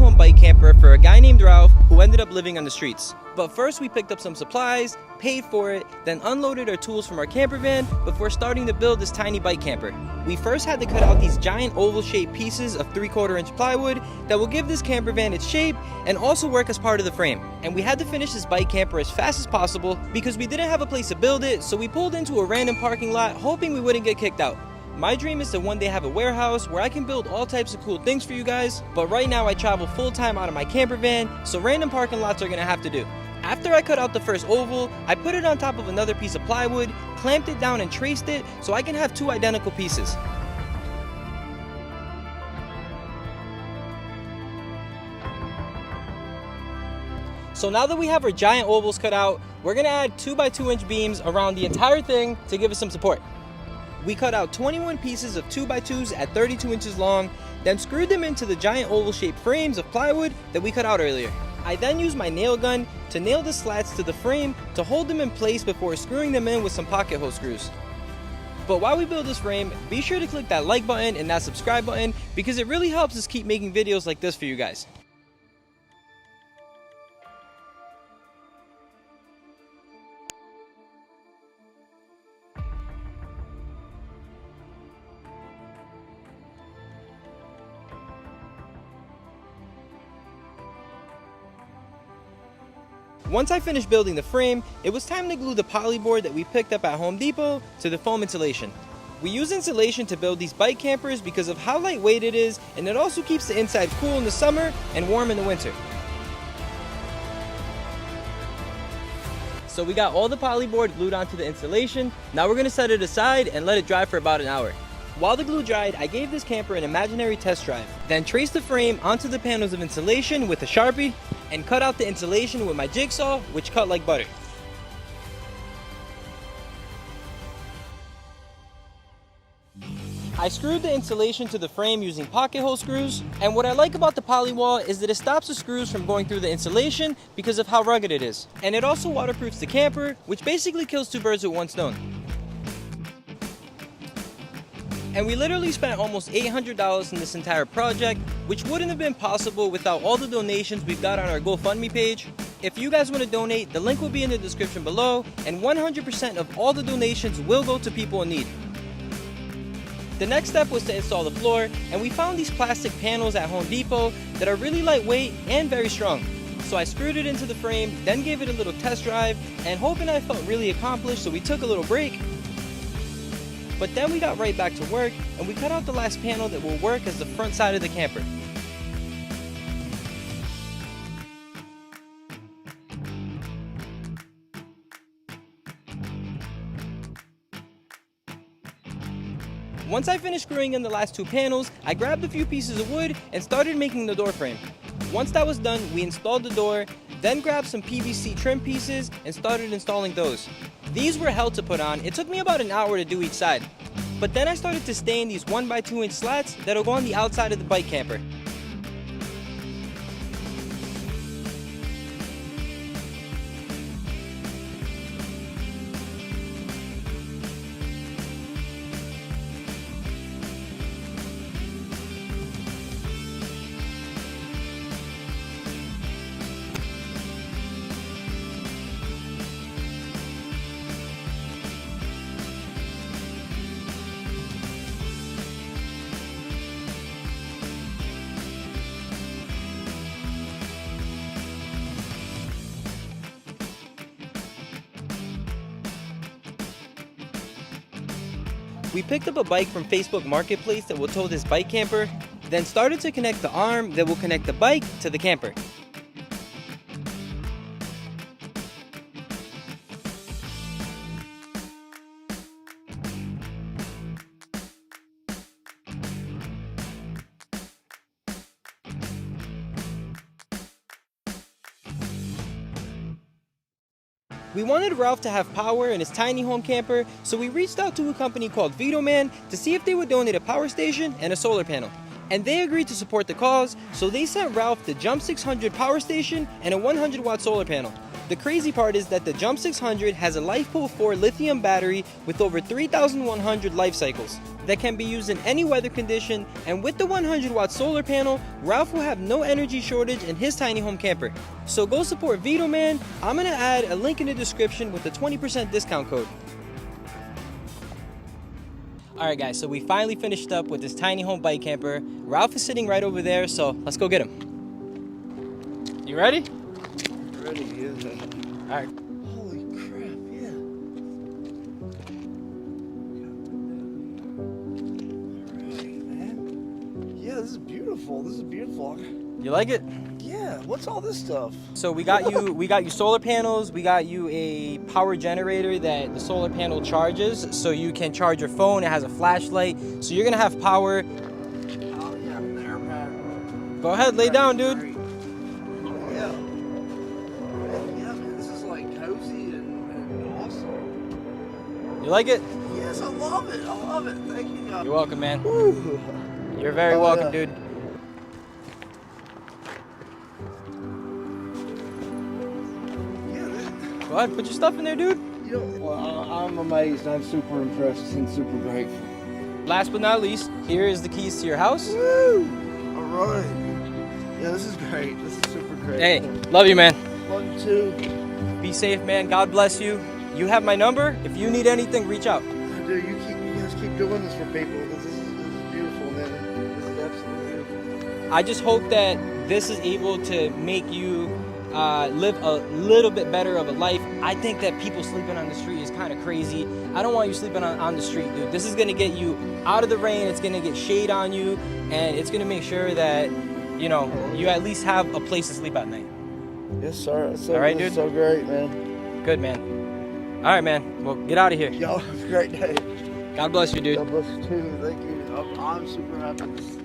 home bike camper for a guy named Ralph who ended up living on the streets. But first we picked up some supplies, paid for it, then unloaded our tools from our camper van before starting to build this tiny bike camper. We first had to cut out these giant oval shaped pieces of 3/4 inch plywood that will give this camper van its shape and also work as part of the frame. And we had to finish this bike camper as fast as possible because we didn't have a place to build it, so we pulled into a random parking lot hoping we wouldn't get kicked out. My dream is to one day have a warehouse where I can build all types of cool things for you guys, but right now I travel full time out of my camper van, so random parking lots are gonna have to do. After I cut out the first oval, I put it on top of another piece of plywood, clamped it down and traced it so I can have two identical pieces. So now that we have our giant ovals cut out, we're gonna add 2x2 inch beams around the entire thing to give it some support. We cut out 21 pieces of 2x2s at 32 inches long, then screwed them into the giant oval shaped frames of plywood that we cut out earlier. I then used my nail gun to nail the slats to the frame to hold them in place before screwing them in with some pocket hole screws. But while we build this frame, be sure to click that like button and that subscribe button because it really helps us keep making videos like this for you guys. Once I finished building the frame, it was time to glue the polyboard that we picked up at Home Depot to the foam insulation. We use insulation to build these bike campers because of how lightweight it is, and it also keeps the inside cool in the summer and warm in the winter. So we got all the polyboard glued onto the insulation. Now we're gonna set it aside and let it dry for about an hour. While the glue dried, I gave this camper an imaginary test drive, then traced the frame onto the panels of insulation with a Sharpie and cut out the insulation with my jigsaw, which cut like butter. I screwed the insulation to the frame using pocket hole screws, and what I like about the polywall is that it stops the screws from going through the insulation because of how rugged it is. And it also waterproofs the camper, which basically kills two birds with one stone. And we literally spent almost $800 in this entire project, which wouldn't have been possible without all the donations we've got on our GoFundMe page. If you guys want to donate, the link will be in the description below, and 100% of all the donations will go to people in need. The next step was to install the floor, and we found these plastic panels at Home Depot that are really lightweight and very strong. So I screwed it into the frame, then gave it a little test drive, and hoping I felt really accomplished, so we took a little break. But then we got right back to work, and we cut out the last panel that will work as the front side of the camper. Once I finished screwing in the last two panels, I grabbed a few pieces of wood and started making the door frame. Once that was done, we installed the door, then grabbed some PVC trim pieces and started installing those. These were hell to put on. It took me about an hour to do each side. But then I started to stain these 1x2 inch slats that'll go on the outside of the bike camper. We picked up a bike from Facebook Marketplace that will tow this bike camper, then started to connect the arm that will connect the bike to the camper. We wanted Ralph to have power in his tiny home camper, so we reached out to a company called VTOMAN to see if they would donate a power station and a solar panel. And they agreed to support the cause, so they sent Ralph the Jump 600 power station and a 100-watt solar panel. The crazy part is that the Jump 600 has a LifePool 4 lithium battery with over 3,100 life cycles. that can be used in any weather condition, and with the 100-watt solar panel, Ralph will have no energy shortage in his tiny home camper. So go support VTOMAN. I'm gonna add a link in the description with the 20% discount code. Alright guys, so we finally finished up with this tiny home bike camper. Ralph is sitting right over there, so let's go get him. You ready? Ready, yeah. Alright. Holy crap, yeah. Alright, man. Yeah, this is beautiful. This is beautiful. You like it? Yeah, what's all this stuff? So we got you solar panels, we got you a power generator that the solar panel charges, so you can charge your phone. It has a flashlight, so you're gonna have power. Oh yeah, the air pad. Go ahead, lay down, dude. Yeah. Yeah, man, this is like cozy and awesome. You like it? Yes, I love it. I love it. Thank you, God. You're welcome, man. Woo. You're very welcome, dude. Go ahead, put your stuff in there, dude. You know, well, I'm amazed. I'm super impressed and super grateful. Last but not least, here is the keys to your house. Woo! All right. Yeah, this is great. This is super great. Hey, love you, man. Love you too. Be safe, man. God bless you. You have my number. If you need anything, reach out. Dude, you guys keep doing this for people. This is beautiful, man. This is absolutely beautiful. I just hope that this is able to make you live a little bit better of a life. I think that people sleeping on the street is kind of crazy. I don't want you sleeping on the street, dude. This is gonna get you out of the rain. It's gonna get shade on you, and it's gonna make sure that you know you at least have a place to sleep at night. Yes, sir. All right, dude. So great, man. Good, man. All right, man. Well, get out of here. Y'all have a great day. God bless you, dude. God bless you too. Thank you. I'm super happy.